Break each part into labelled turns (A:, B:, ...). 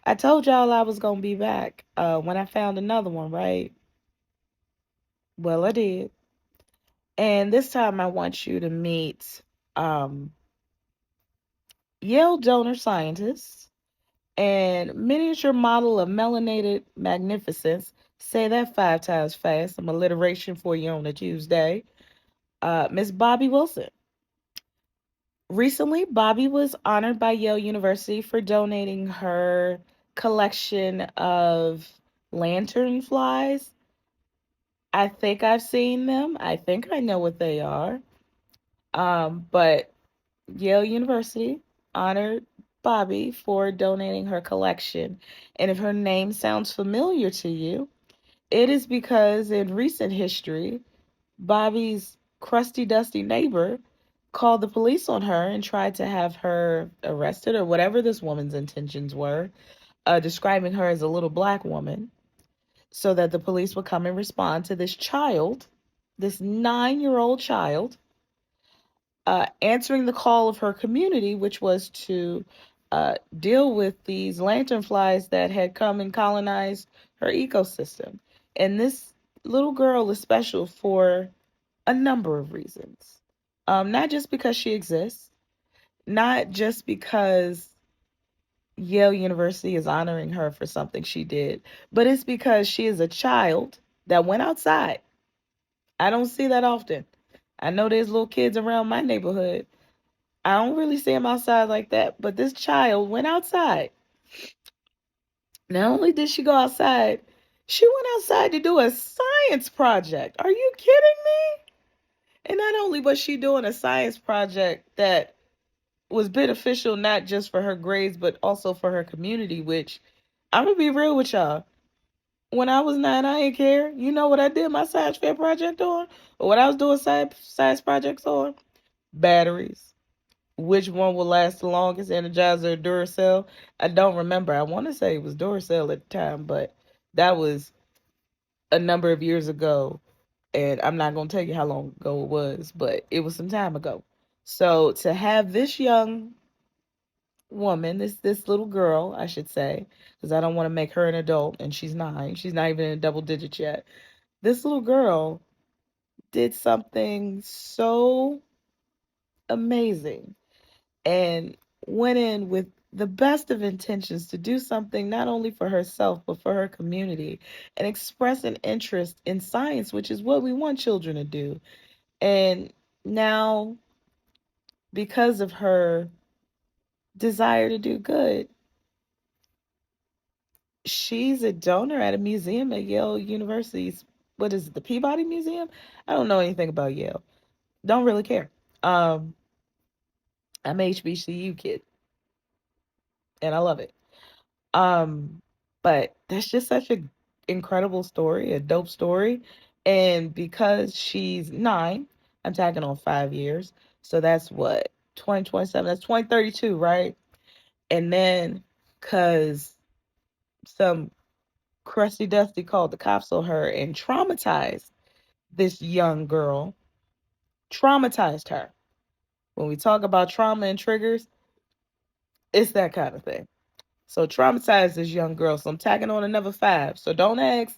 A: I told y'all I was gonna be back when I found another one, right? Well, I did. And this time I want you to meet um, Yale donor scientist and miniature model of melanated magnificence. Say that 5 times fast. Some alliteration for you on a Tuesday. Miss Bobbi Wilson. Recently, Bobbi was honored by Yale University for donating her collection of lantern flies. I think I've seen them. I think I know what they are. But Yale University honored Bobbi for donating her collection. And if her name sounds familiar to you, it is because in recent history, Bobbi's crusty, dusty neighbor called the police on her and tried to have her arrested or whatever this woman's intentions were, describing her as a little black woman, so that the police would come and respond to this child, this 9-year-old child, answering the call of her community, which was to deal with these lanternflies that had come and colonized her ecosystem. And this little girl is special for a number of reasons. Not just because she exists, not just because Yale University is honoring her for something she did, but it's because she is a child that went outside. I don't see that often. I know there's little kids around my neighborhood. I don't really see them outside like that, but this child went outside. Not only did she go outside, she went outside to do a science project. Are you kidding me? And not only was she doing a science project that was beneficial not just for her grades, but also for her community, which I'm going to be real with y'all. When I was 9, I didn't care. You know what I did my science fair project on? Or what I was doing science projects on? Batteries. Which one will last the longest, Energizer or Duracell? I don't remember. I want to say it was Duracell at the time, but that was a number of years ago. And I'm not going to tell you how long ago it was, but it was some time ago. So to have this young woman, this little girl, I should say, because I don't want to make her an adult, and she's 9. She's not even in double digits yet. This little girl did something so amazing and went in with the best of intentions to do something not only for herself but for her community and express an interest in science, which is what we want children to do. And now, because of her desire to do good, she's a donor at a museum at Yale University's, what is it, the Peabody Museum? I don't know anything about Yale. Don't really care. Um, I'm a HBCU kid, and I love it. Um, but that's just such an incredible story, a dope story. And because she's 9, I'm tagging on 5 years. So that's what, 2027, that's 2032, right? And then, because some crusty dusty called the cops on her and traumatized this young girl, traumatized her. When we talk about trauma and triggers, it's that kind of thing. So traumatized this young girl. So I'm tagging on another 5. So don't ask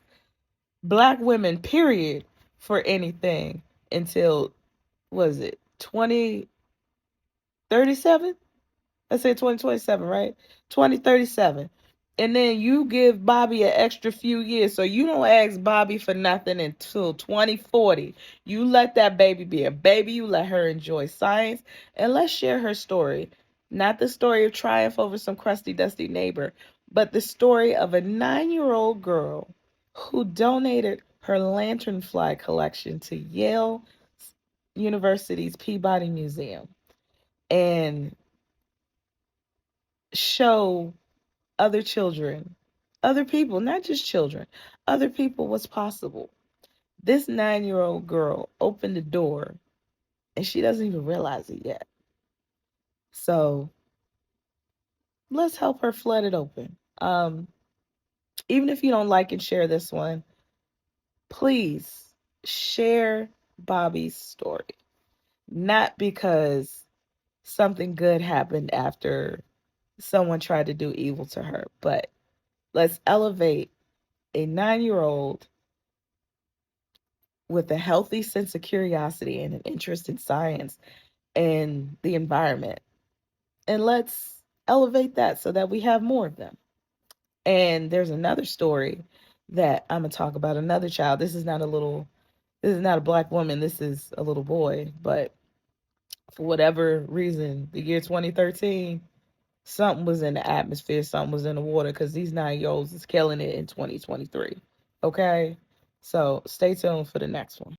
A: black women, period, for anything until, was it 2037? I said 2027, right? 2037. And then you give Bobbi an extra few years. So you don't ask Bobbi for nothing until 2040. You let that baby be a baby. You let her enjoy science. And let's share her story. Not the story of triumph over some crusty, dusty neighbor, but the story of a 9-year-old girl who donated her lanternfly collection to Yale University's Peabody Museum and show other children, other people, not just children, other people what's possible. This 9-year-old girl opened the door and she doesn't even realize it yet. So let's help her flood it open. Even if you don't like and share this one, please share Bobbi's story. Not because something good happened after someone tried to do evil to her, but Let's elevate a 9-year-old with a healthy sense of curiosity and an interest in science and the environment. And let's elevate that so that we have more of them. And there's another story that I'm going to talk about, another child. This is not a black woman, this is a little boy, but for whatever reason, the year 2013, something was in the atmosphere, something was in the water, because these 9-year-olds is killing it in 2023. Okay? So stay tuned for the next one.